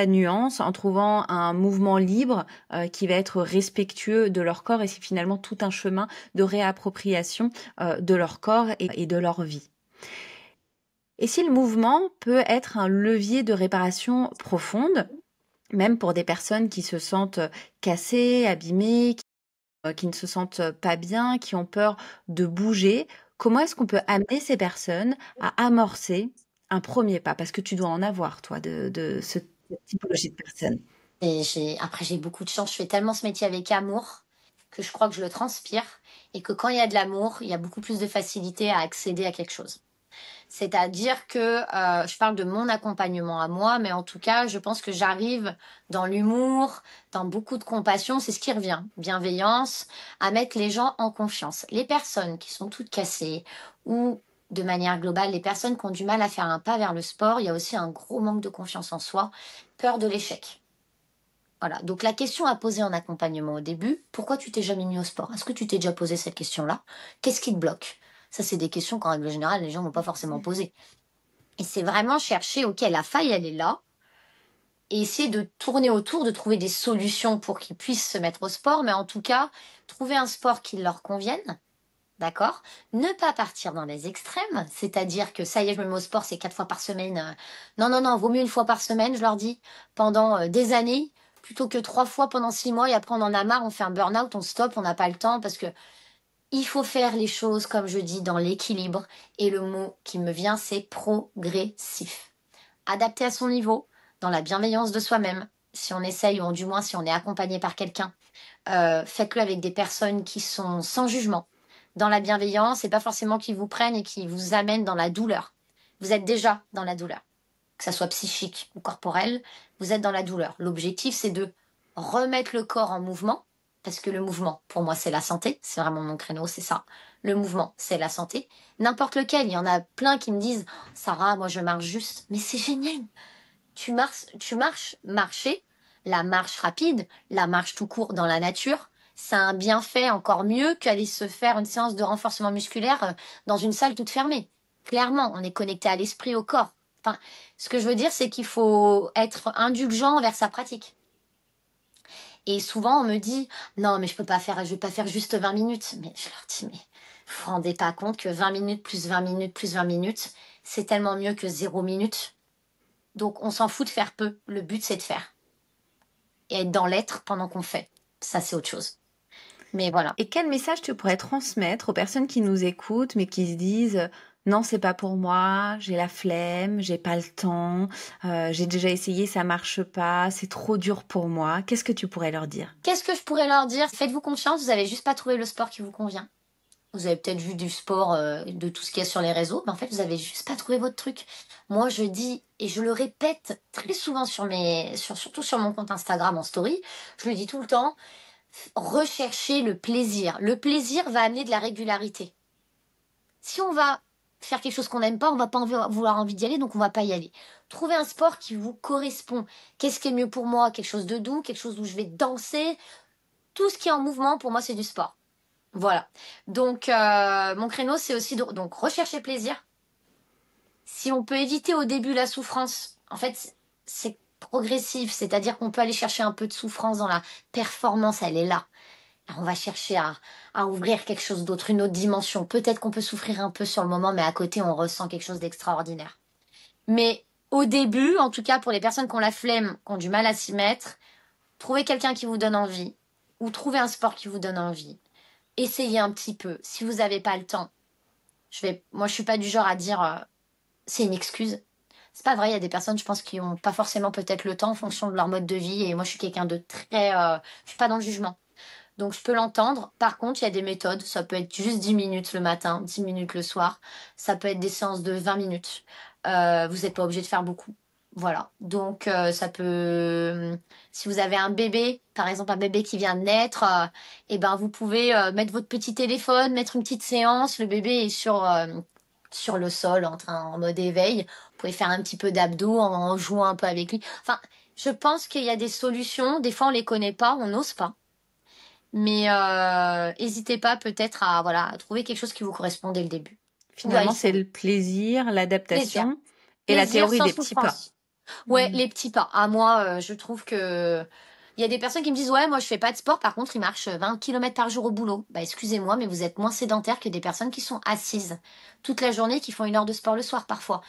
nuance, en trouvant un mouvement libre qui va être respectueux de leur corps, et c'est finalement tout un chemin de réappropriation de leur corps et de leur vie. Et si le mouvement peut être un levier de réparation profonde, même pour des personnes qui se sentent cassées, abîmées, qui ne se sentent pas bien, qui ont peur de bouger, comment est-ce qu'on peut amener ces personnes à amorcer un premier pas? Parce que tu dois en avoir, toi, de cette typologie de personnes. Et après, j'ai beaucoup de chance. Je fais tellement ce métier avec amour que je crois que je le transpire, et que quand il y a de l'amour, il y a beaucoup plus de facilité à accéder à quelque chose. C'est-à-dire que je parle de mon accompagnement à moi, mais en tout cas, je pense que j'arrive dans l'humour, dans beaucoup de compassion, c'est ce qui revient, bienveillance, à mettre les gens en confiance. Les personnes qui sont toutes cassées, ou de manière globale, les personnes qui ont du mal à faire un pas vers le sport, il y a aussi un gros manque de confiance en soi, peur de l'échec. Voilà, donc la question à poser en accompagnement au début, pourquoi tu t'es jamais mis au sport? Est-ce que tu t'es déjà posé cette question-là? Qu'est-ce qui te bloque? Ça, c'est des questions qu'en règle générale, les gens vont pas forcément poser. Et c'est vraiment chercher, ok, la faille, elle est là, et essayer de tourner autour, de trouver des solutions pour qu'ils puissent se mettre au sport, mais en tout cas, trouver un sport qui leur convienne, d'accord? Ne pas partir dans les extrêmes, c'est-à-dire que ça y est, je me mets au sport, c'est 4 fois par semaine. Non, non, non, vaut mieux une fois par semaine, je leur dis, pendant des années, plutôt que 3 fois pendant 6 mois, et après on en a marre, on fait un burn-out, on stoppe, on n'a pas le temps, parce que il faut faire les choses, comme je dis, dans l'équilibre. Et le mot qui me vient, c'est progressif. Adapté à son niveau, dans la bienveillance de soi-même. Si on essaye, ou du moins si on est accompagné par quelqu'un, faites-le avec des personnes qui sont sans jugement. Dans la bienveillance, c'est pas forcément qu'ils vous prennent et qui vous amènent dans la douleur. Vous êtes déjà dans la douleur. Que ça soit psychique ou corporelle, vous êtes dans la douleur. L'objectif, c'est de remettre le corps en mouvement, parce que le mouvement, pour moi, c'est la santé. C'est vraiment mon créneau, c'est ça. Le mouvement, c'est la santé. N'importe lequel. Il y en a plein qui me disent, Sarah, moi, je marche juste. Mais c'est génial. Marcher, la marche rapide, la marche tout court dans la nature, c'est un bienfait encore mieux qu'aller se faire une séance de renforcement musculaire dans une salle toute fermée. Clairement, on est connecté à l'esprit, au corps. Enfin, ce que je veux dire, c'est qu'il faut être indulgent envers sa pratique. Et souvent, on me dit, non, mais je vais pas faire juste 20 minutes. Mais je leur dis, mais vous vous rendez pas compte que 20 minutes plus 20 minutes plus 20 minutes, c'est tellement mieux que 0 minute. Donc, on s'en fout de faire peu. Le but, c'est de faire. Et être dans l'être pendant qu'on fait. Ça, c'est autre chose. Mais voilà. Et quel message tu pourrais transmettre aux personnes qui nous écoutent, mais qui se disent non, c'est pas pour moi, j'ai la flemme, j'ai pas le temps, j'ai déjà essayé, ça marche pas, c'est trop dur pour moi. Qu'est-ce que tu pourrais leur dire? Qu'est-ce que je pourrais leur dire? Faites-vous confiance, vous avez juste pas trouvé le sport qui vous convient. Vous avez peut-être vu du sport, de tout ce qu'il y a sur les réseaux, mais en fait, vous avez juste pas trouvé votre truc. Moi, je dis, et je le répète très souvent surtout sur mon compte Instagram en story, je le dis tout le temps, recherchez le plaisir. Le plaisir va amener de la régularité. Si on va faire quelque chose qu'on n'aime pas, on va pas vouloir envie d'y aller, donc on va pas y aller. Trouvez un sport qui vous correspond. Qu'est-ce qui est mieux pour moi? Quelque chose de doux, quelque chose où je vais danser. Tout ce qui est en mouvement, pour moi, c'est du sport. Voilà. Donc, mon créneau, c'est aussi donc rechercher plaisir. Si on peut éviter au début la souffrance, en fait, c'est progressif, c'est-à-dire qu'on peut aller chercher un peu de souffrance dans la performance, elle est là. Alors, on va chercher à ouvrir quelque chose d'autre, une autre dimension. Peut-être qu'on peut souffrir un peu sur le moment, mais à côté, on ressent quelque chose d'extraordinaire. Mais au début, en tout cas pour les personnes qui ont la flemme, qui ont du mal à s'y mettre, trouvez quelqu'un qui vous donne envie, ou trouvez un sport qui vous donne envie. Essayez un petit peu. Si vous n'avez pas le temps, moi je suis pas du genre à dire c'est une excuse. C'est pas vrai, il y a des personnes, je pense, qui ont pas forcément peut-être le temps en fonction de leur mode de vie. Et moi, je suis quelqu'un de très, je suis pas dans le jugement. Donc, je peux l'entendre. Par contre, il y a des méthodes. Ça peut être juste 10 minutes le matin, 10 minutes le soir. Ça peut être des séances de 20 minutes. Vous n'êtes pas obligé de faire beaucoup. Voilà. Donc, ça peut... Si vous avez un bébé, par exemple un bébé qui vient de naître, eh ben, vous pouvez mettre votre petit téléphone, mettre une petite séance. Le bébé est sur le sol, en mode éveil. Vous pouvez faire un petit peu d'abdos en jouant un peu avec lui. Enfin, je pense qu'il y a des solutions. Des fois, on les connaît pas, on n'ose pas. Mais hésitez pas peut-être à trouver quelque chose qui vous correspond dès le début. Finalement, c'est le plaisir, Plaisir. l'adaptation et la Plaisir théorie sans des petits pas. souffrance. Ouais, les petits pas. À moi, je trouve que il y a des personnes qui me disent ouais, moi je fais pas de sport, par contre ils marchent 20 km par jour au boulot. Bah excusez-moi, mais vous êtes moins sédentaire que des personnes qui sont assises toute la journée, qui font 1 heure de sport le soir parfois.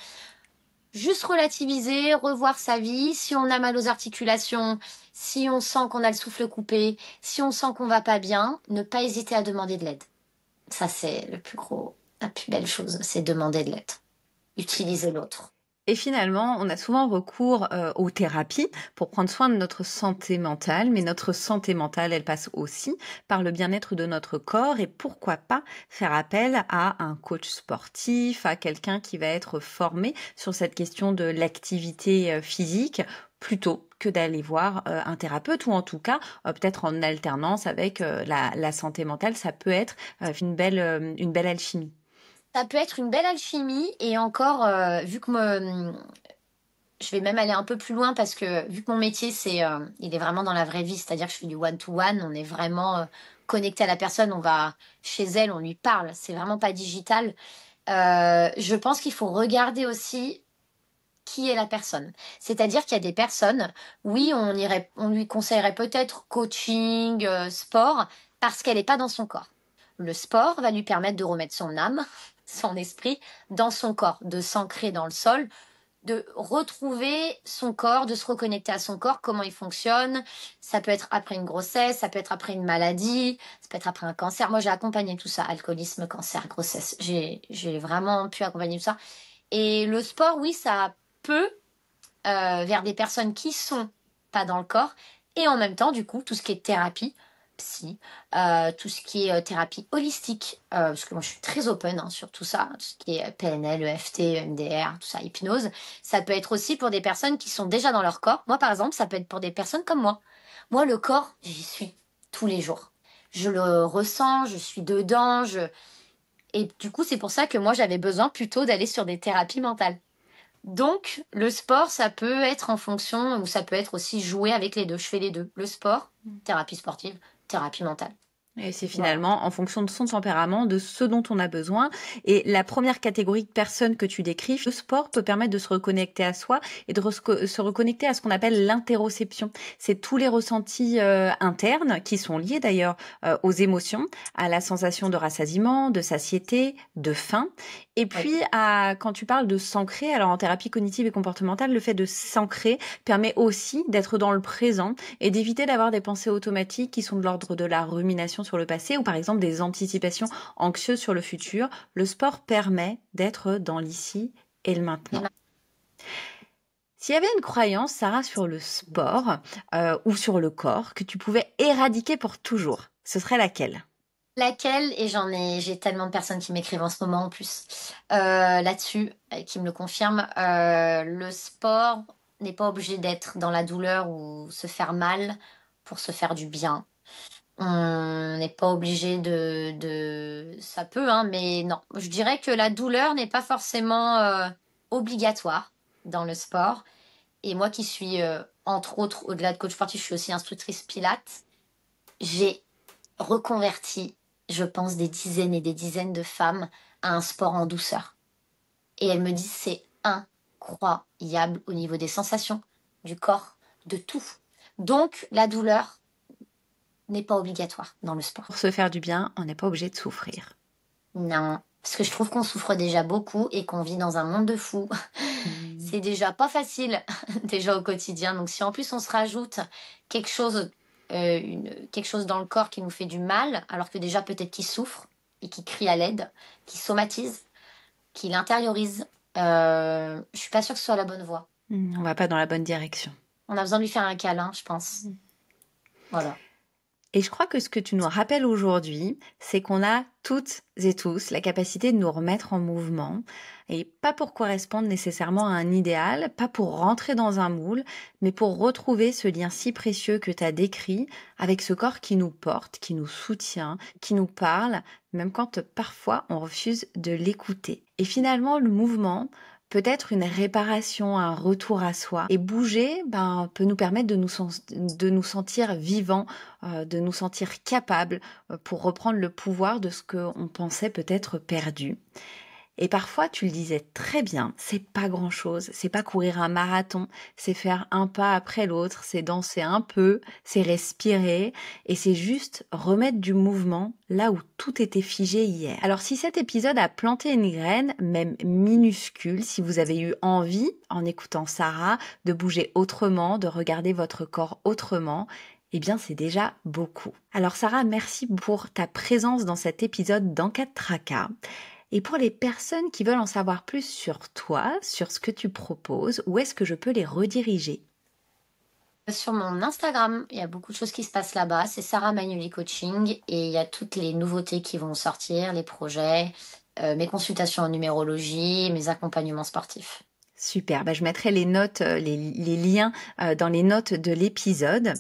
Juste relativiser, revoir sa vie. Si on a mal aux articulations, si on sent qu'on a le souffle coupé, si on sent qu'on va pas bien, ne pas hésiter à demander de l'aide. Ça, c'est la plus belle chose, c'est demander de l'aide. Utiliser l'autre. Et finalement, on a souvent recours aux thérapies pour prendre soin de notre santé mentale, mais notre santé mentale, elle passe aussi par le bien-être de notre corps et pourquoi pas faire appel à un coach sportif, à quelqu'un qui va être formé sur cette question de l'activité physique plutôt que d'aller voir un thérapeute ou en tout cas peut-être en alternance avec la santé mentale, ça peut être une belle alchimie. Ça peut être une belle alchimie et encore, vu que je vais même aller un peu plus loin parce que vu que mon métier, il est vraiment dans la vraie vie, c'est-à-dire que je fais du one-to-one, on est vraiment connecté à la personne, on va chez elle, on lui parle, c'est vraiment pas digital. Je pense qu'il faut regarder aussi qui est la personne. C'est-à-dire qu'il y a des personnes, oui, on lui conseillerait peut-être coaching, sport, parce qu'elle n'est pas dans son corps. Le sport va lui permettre de remettre son âme, son esprit dans son corps, de s'ancrer dans le sol, de retrouver son corps, de se reconnecter à son corps, comment il fonctionne. Ça peut être après une grossesse, ça peut être après une maladie, ça peut être après un cancer. Moi, j'ai accompagné tout ça, alcoolisme, cancer, grossesse. J'ai vraiment pu accompagner tout ça. Et le sport, oui, ça peut vers des personnes qui sont pas dans le corps et en même temps, du coup, tout ce qui est thérapie, psy, tout ce qui est thérapie holistique, parce que moi je suis très open sur tout ça, tout ce qui est PNL, EFT, EMDR, tout ça, hypnose. Ça peut être aussi pour des personnes qui sont déjà dans leur corps. Moi, par exemple, ça peut être pour des personnes comme moi. Moi, le corps, j'y suis tous les jours. Je le ressens, je suis dedans, et du coup, c'est pour ça que moi, j'avais besoin plutôt d'aller sur des thérapies mentales. Donc, le sport, ça peut être en fonction, ou ça peut être aussi jouer avec les deux. Je fais les deux. Le sport, thérapie sportive, thérapie mentale. Et c'est Voilà. finalement en fonction de son tempérament, de ce dont on a besoin. Et la première catégorie de personnes que tu décris, le sport peut permettre de se reconnecter à soi et de se reconnecter à ce qu'on appelle l'interoception. C'est tous les ressentis internes qui sont liés d'ailleurs aux émotions, à la sensation de rassasiement, de satiété, de faim. Et puis, quand tu parles de s'ancrer, alors en thérapie cognitive et comportementale, le fait de s'ancrer permet aussi d'être dans le présent et d'éviter d'avoir des pensées automatiques qui sont de l'ordre de la rumination sur le passé ou par exemple des anticipations anxieuses sur le futur. Le sport permet d'être dans l'ici et le maintenant. S'il y avait une croyance, Sarah, sur le sport ou sur le corps que tu pouvais éradiquer pour toujours, ce serait laquelle ? Laquelle, et j'ai tellement de personnes qui m'écrivent en ce moment en plus là-dessus, qui me le confirment. Le sport n'est pas obligé d'être dans la douleur ou se faire mal pour se faire du bien. On n'est pas obligé ça peut, hein, mais non. Je dirais que la douleur n'est pas forcément obligatoire dans le sport. Et moi qui suis, entre autres, au-delà de coach sportif, je suis aussi instructrice pilates. J'ai reconverti, je pense, des dizaines et des dizaines de femmes à un sport en douceur. Et elles me disent c'est incroyable au niveau des sensations, du corps, de tout. Donc la douleur n'est pas obligatoire dans le sport. Pour se faire du bien, on n'est pas obligé de souffrir. Non, parce que je trouve qu'on souffre déjà beaucoup et qu'on vit dans un monde de fous. C'est déjà pas facile, déjà au quotidien. Donc si en plus on se rajoute quelque chose dans le corps qui nous fait du mal, alors que déjà peut-être qu'il souffre et qui crie à l'aide, qui somatise, qui l'intériorise, je suis pas sûre que ce soit la bonne voie. On va pas dans la bonne direction. On a besoin de lui faire un câlin, je pense. Voilà. Et je crois que ce que tu nous rappelles aujourd'hui, c'est qu'on a toutes et tous la capacité de nous remettre en mouvement, et pas pour correspondre nécessairement à un idéal, pas pour rentrer dans un moule, mais pour retrouver ce lien si précieux que tu as décrit avec ce corps qui nous porte, qui nous soutient, qui nous parle, même quand parfois on refuse de l'écouter. Et finalement, le mouvement peut être une réparation, un retour à soi. Et bouger peut nous permettre de nous sentir vivants, de nous sentir capables pour reprendre le pouvoir de ce qu'on pensait peut-être perdu. Et parfois, tu le disais très bien, c'est pas grand-chose, c'est pas courir un marathon, c'est faire un pas après l'autre, c'est danser un peu, c'est respirer, et c'est juste remettre du mouvement là où tout était figé hier. Alors si cet épisode a planté une graine, même minuscule, si vous avez eu envie, en écoutant Sarah, de bouger autrement, de regarder votre corps autrement, eh bien c'est déjà beaucoup. Alors Sarah, merci pour ta présence dans cet épisode d'En-cas de tracas. Et pour les personnes qui veulent en savoir plus sur toi, sur ce que tu proposes, où est-ce que je peux les rediriger ? Sur mon Instagram, il y a beaucoup de choses qui se passent là-bas. C'est Sarah Magnoli Coaching et il y a toutes les nouveautés qui vont sortir, les projets, mes consultations en numérologie, mes accompagnements sportifs. Super, je mettrai les notes, les liens dans les notes de l'épisode.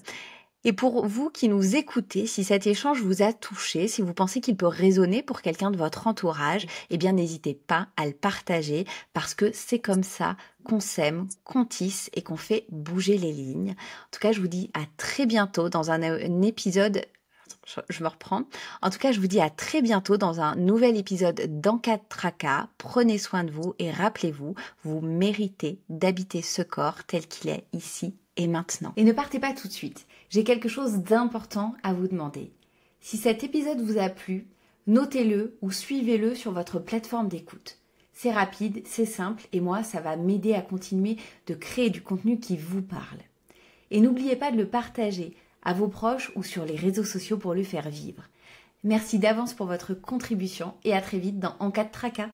Et pour vous qui nous écoutez, si cet échange vous a touché, si vous pensez qu'il peut résonner pour quelqu'un de votre entourage, eh bien n'hésitez pas à le partager parce que c'est comme ça qu'on s'aime, qu'on tisse et qu'on fait bouger les lignes. En tout cas, je vous dis à très bientôt dans un épisode... Je me reprends. En tout cas, je vous dis à très bientôt dans un nouvel épisode d'En-cas de tracas. Prenez soin de vous et rappelez-vous, vous méritez d'habiter ce corps tel qu'il est ici et maintenant. Et ne partez pas tout de suite. J'ai quelque chose d'important à vous demander. Si cet épisode vous a plu, notez-le ou suivez-le sur votre plateforme d'écoute. C'est rapide, c'est simple et moi, ça va m'aider à continuer de créer du contenu qui vous parle. Et n'oubliez pas de le partager à vos proches ou sur les réseaux sociaux pour le faire vivre. Merci d'avance pour votre contribution et à très vite dans En-cas de tracas.